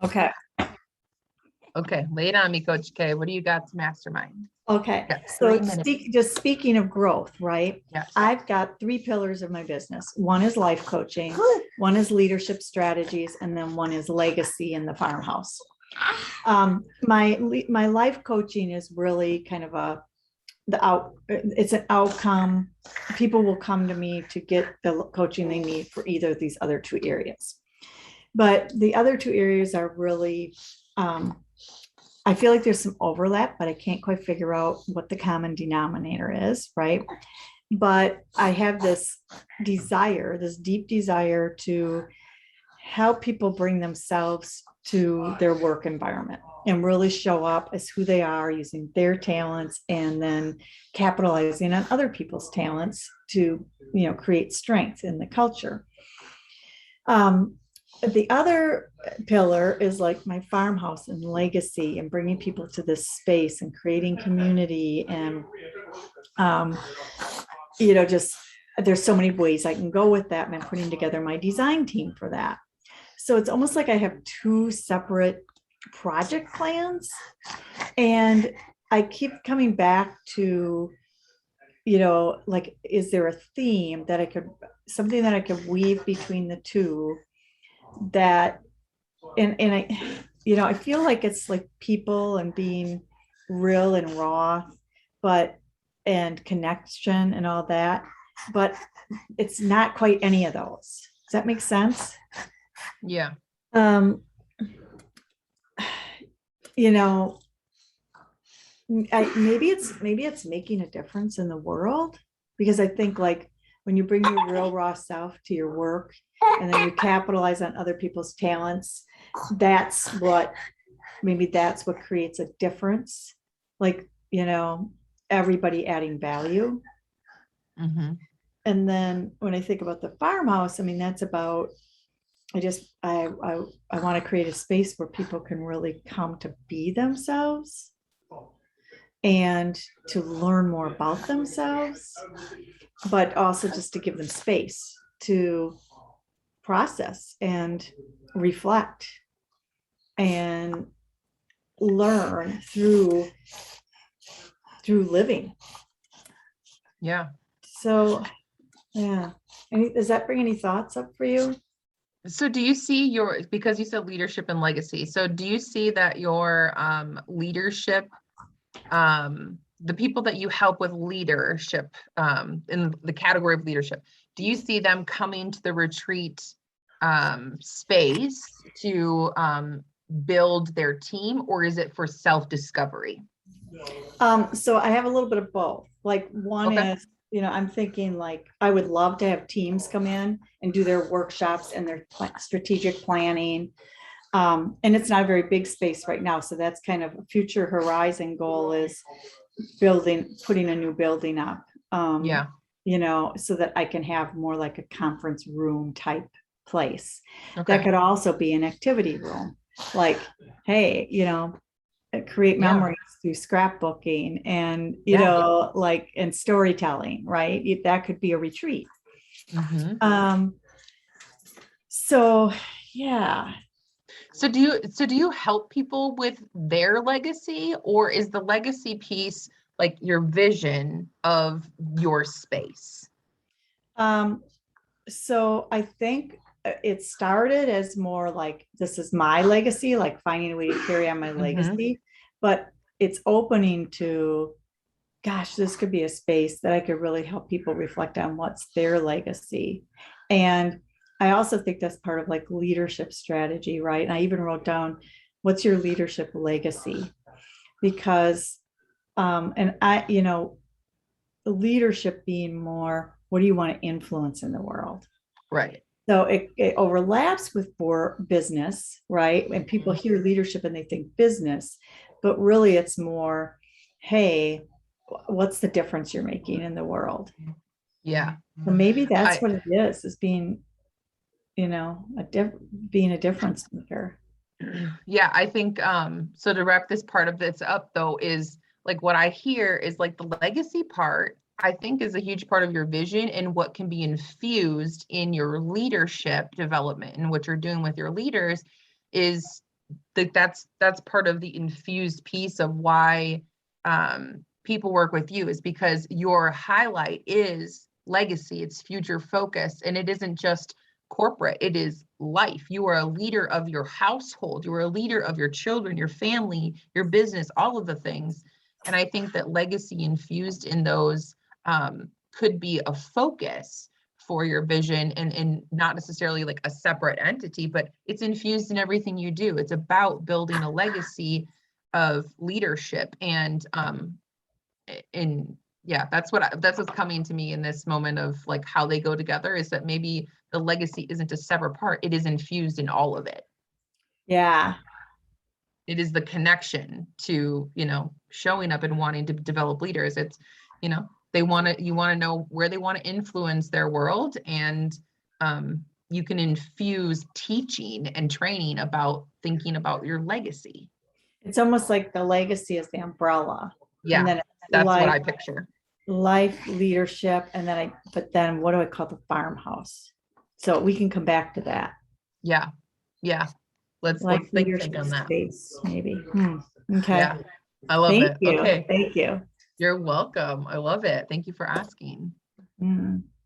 Okay. Okay, lay it on me, Coach K. What do you got to mastermind? Okay. Yeah, So 3 minutes. just speaking of growth, right? Yes. I've got 3 pillars of my business. One is life coaching, one is leadership strategies, and then one is legacy in the farmhouse. My life coaching is really kind of it's an outcome. People will come to me to get the coaching they need for either of these other 2 areas. But the other 2 areas are really, I feel like there's some overlap, but I can't quite figure out what the common denominator is, right? But I have this deep desire to help people bring themselves to their work environment and really show up as who they are using their talents and then capitalizing on other people's talents to, create strength in the culture. The other pillar is like my farmhouse and legacy and bringing people to this space and creating community and, just there's so many ways I can go with that. And I'm putting together my design team for that. So it's almost like I have 2 separate project plans. And I keep coming back to, like, is there a theme that something that I could weave between the 2 that, and I feel like it's like people and being real and raw, and connection and all that, but it's not quite any of those. Does that make sense? Yeah. Maybe it's making a difference in the world, because I think, like, when you bring your real raw self to your work and then you capitalize on other people's talents, maybe that's what creates a difference. Like, everybody adding value. Mm-hmm. And then when I think about the farmhouse, I mean, that's about, I want to create a space where people can really come to be themselves and to learn more about themselves, but also just to give them space to process and reflect and learn through living. Yeah. So, yeah. Does that bring any thoughts up for you? So do you see because you said leadership and legacy, so do you see that your leadership, the people that you help with leadership, in the category of leadership, do you see them coming to the retreat space to build their team, or is it for self-discovery? So I have a little bit of both. Like, one is, I'm thinking, like, I would love to have teams come in and do their workshops and their strategic planning. And it's not a very big space right now. So that's kind of a future horizon goal, is putting a new building up. Yeah. So that I can have more like a conference room type place. Okay. That could also be an activity room. Like, hey, create memories through scrapbooking and, and storytelling, right? That could be a retreat. Mm-hmm. So, yeah. So do you help people with their legacy, or is the legacy piece like your vision of your space? So I think it started as more like, this is my legacy, like finding a way to carry on my legacy, but it's opening to, gosh, this could be a space that I could really help people reflect on what's their legacy. And I also think that's part of like leadership strategy, right? And I even wrote down, what's your leadership legacy? Because, leadership being more, what do you want to influence in the world? Right. So it overlaps with for business, right? And people hear leadership and they think business, but really it's more, hey, what's the difference you're making in the world? Yeah. So maybe that's what it is being, being a difference maker. Yeah, I think so to wrap this part of this up though, is like what I hear is like the legacy part, I think, is a huge part of your vision and what can be infused in your leadership development and what you're doing with your leaders is that's part of the infused piece of why people work with you, is because your highlight is legacy, it's future focus, and it isn't just corporate, it is life. You are a leader of your household, you are a leader of your children, your family, your business, all of the things. And I think that legacy infused in those could be a focus for your vision, and not necessarily like a separate entity, but it's infused in everything you do. It's about building a legacy of leadership. And yeah, that's what's coming to me in this moment of like how they go together, is that maybe the legacy isn't a separate part, it is infused in all of it. Yeah. It is the connection to, showing up and wanting to develop leaders. It's, you want to know where they want to influence their world, and you can infuse teaching and training about thinking about your legacy. It's almost like the legacy is the umbrella. Yeah, And then that's what I life, picture. life, leadership, and then but then what do I call the farmhouse? So we can come back to that. Yeah. Let's Like think leadership on that. space, maybe. Okay. Yeah, I love Thank it. you. Okay, Thank you. you're welcome. I love it. Thank you for asking. Mm.